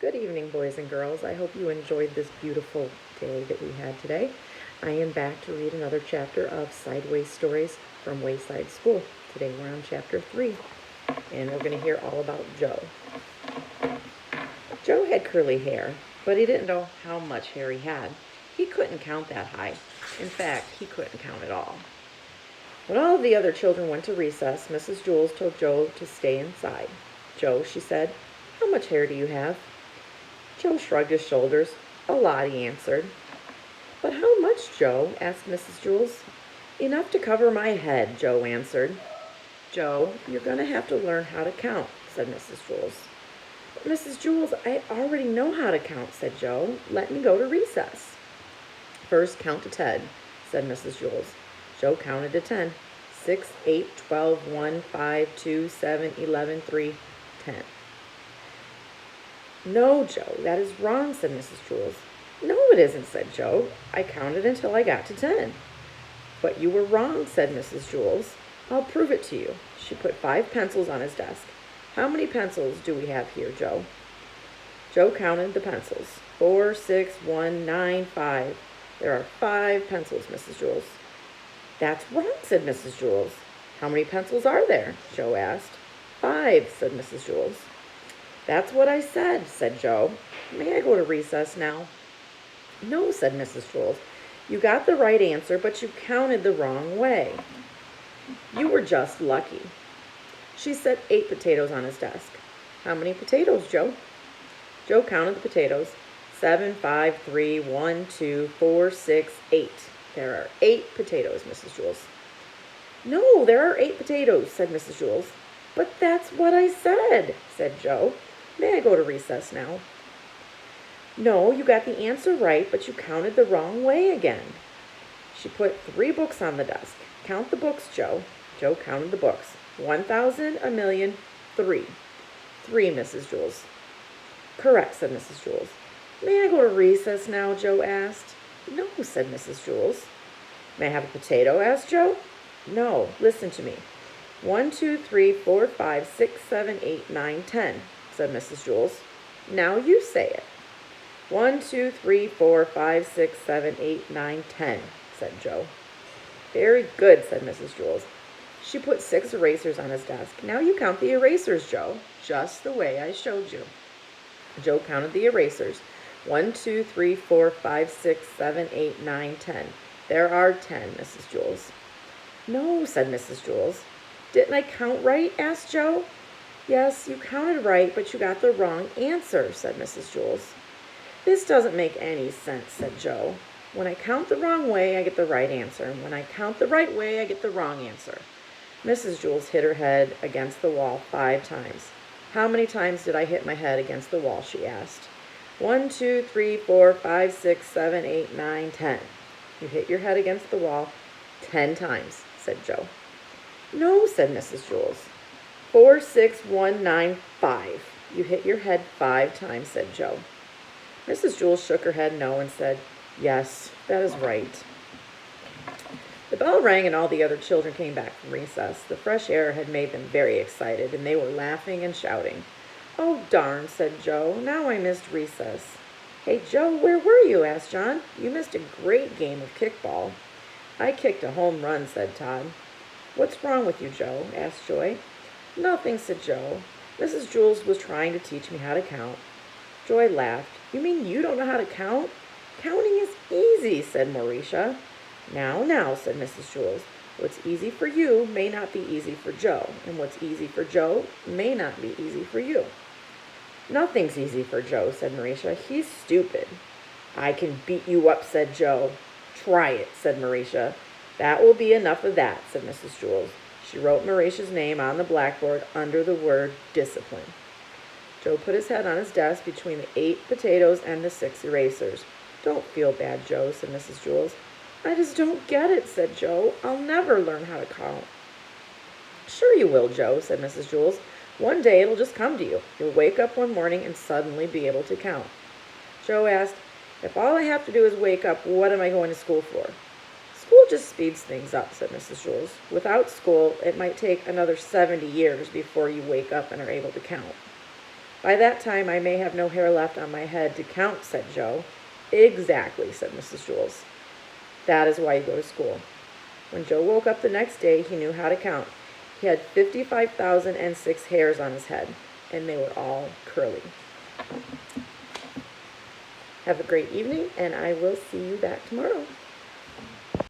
Good evening, boys and girls. I hope you enjoyed this beautiful day that we had today. I am back to read another chapter of Sideway Stories from Wayside School. Today we're on chapter 3, and we're going to hear all about Joe. Joe had curly hair, but he didn't know how much hair he had. He couldn't count that high. In fact, he couldn't count at all. When all of the other children went to recess, Mrs. Jules told Joe to stay inside. "Joe," she said, "how much hair do you have?" Joe shrugged his shoulders. "A lot," he answered. "But how much, Joe?" asked Mrs. Jules. "Enough to cover my head," Joe answered. "Joe, you're going to have to learn how to count," said Mrs. Jules. "But Mrs. Jules, I already know how to count," said Joe. "Let me go to recess." "First, count to 10, said Mrs. Jules. Joe counted to 10. 6, 8, 12, 1, 5, 2, 7, 11, 3, 10. "No, Joe, that is wrong," said Mrs. Jules. "No, it isn't," said Joe. "I counted until I got to 10. "But you were wrong," said Mrs. Jules. "I'll prove it to you." She put 5 pencils on his desk. "How many pencils do we have here, Joe?" Joe counted the pencils. 4, 6, 1, 9, 5. "There are 5 pencils, Mrs. Jules." "That's wrong," said Mrs. Jules. "How many pencils are there?" Joe asked. 5, said Mrs. Jules. "That's what I said Joe. "May I go to recess now?" "No," said Mrs. Jules. "You got the right answer, but you counted the wrong way. You were just lucky." She set 8 potatoes on his desk. "How many potatoes, Joe?" Joe counted the potatoes. 7, 5, 3, 1, 2, 4, 6, 8. "There are 8 potatoes, Mrs. Jules." "No, there are 8 potatoes," said Mrs. Jules. "But that's what I said," said Joe. "May I go to recess now?" "No, you got the answer right, but you counted the wrong way again." She put 3 books on the desk. "Count the books, Joe." Joe counted the books. 1,000, a million, 3. 3, Mrs. Jules. "Correct," said Mrs. Jules. "May I go to recess now?" Joe asked. "No," said Mrs. Jules. "May I have a potato?" asked Joe. "No, listen to me. 1, 2, 3, 4, 5, 6, 7, 8, 9, 10, said Mrs. Jules. "Now you say it." 1, 2, 3, 4, 5, 6, 7, 8, 9, 10, said Joe. "Very good," said Mrs. Jules. She put 6 erasers on his desk. "Now you count the erasers, Joe, just the way I showed you." Joe counted the erasers. 1, 2, 3, 4, 5, 6, 7, 8, 9, 10. "There are 10, Mrs. Jules." "No," said Mrs. Jules. "Didn't I count right?" asked Joe. "Yes, you counted right, but you got the wrong answer," said Mrs. Jules. "This doesn't make any sense," said Joe. "When I count the wrong way, I get the right answer, and when I count the right way, I get the wrong answer." Mrs. Jules hit her head against the wall 5 times. "How many times did I hit my head against the wall?" she asked. 1, 2, 3, 4, 5, 6, 7, 8, 9, 10. "You hit your head against the wall 10 times, said Joe. "No," said Mrs. Jules. 4, 6, 1, 9, 5. "You hit your head 5 times, said Joe. Mrs. Jules shook her head no and said, "Yes, that is right." The bell rang and all the other children came back from recess. The fresh air had made them very excited, and they were laughing and shouting. "Oh, darn," said Joe. "Now I missed recess." "Hey, Joe, where were you?" asked John. "You missed a great game of kickball." "I kicked a home run," said Todd. "What's wrong with you, Joe?" asked Joy. "Nothing," said Joe. "Mrs. Jules was trying to teach me how to count." Joy laughed. "You mean you don't know how to count?" "Counting is easy," said Mauricia. Now, said Mrs. Jules. "What's easy for you may not be easy for Joe, and what's easy for Joe may not be easy for you." "Nothing's easy for Joe," said Mauricia. "He's stupid." "I can beat you up," said Joe. "Try it," said Mauricia. "That will be enough of that," said Mrs. Jules. She wrote Mauricia's name on the blackboard under the word discipline. Joe put his head on his desk between the 8 potatoes and the 6 erasers. "Don't feel bad, Joe," said Mrs. Jules. "I just don't get it," said Joe. "I'll never learn how to count." "Sure you will, Joe," said Mrs. Jules. "One day it'll just come to you. You'll wake up one morning and suddenly be able to count." Joe asked, "If all I have to do is wake up, what am I going to school for?" "School just speeds things up," said Mrs. Jules. "Without school, it might take another 70 years before you wake up and are able to count." By that time, I may have no hair left on my head to count, said Joe. Exactly, said Mrs. Jules. That is why you go to school. When Joe woke up the next day, he knew how to count. He had 55,006 hairs on his head, and they were all curly. Have a great evening, and I will see you back tomorrow.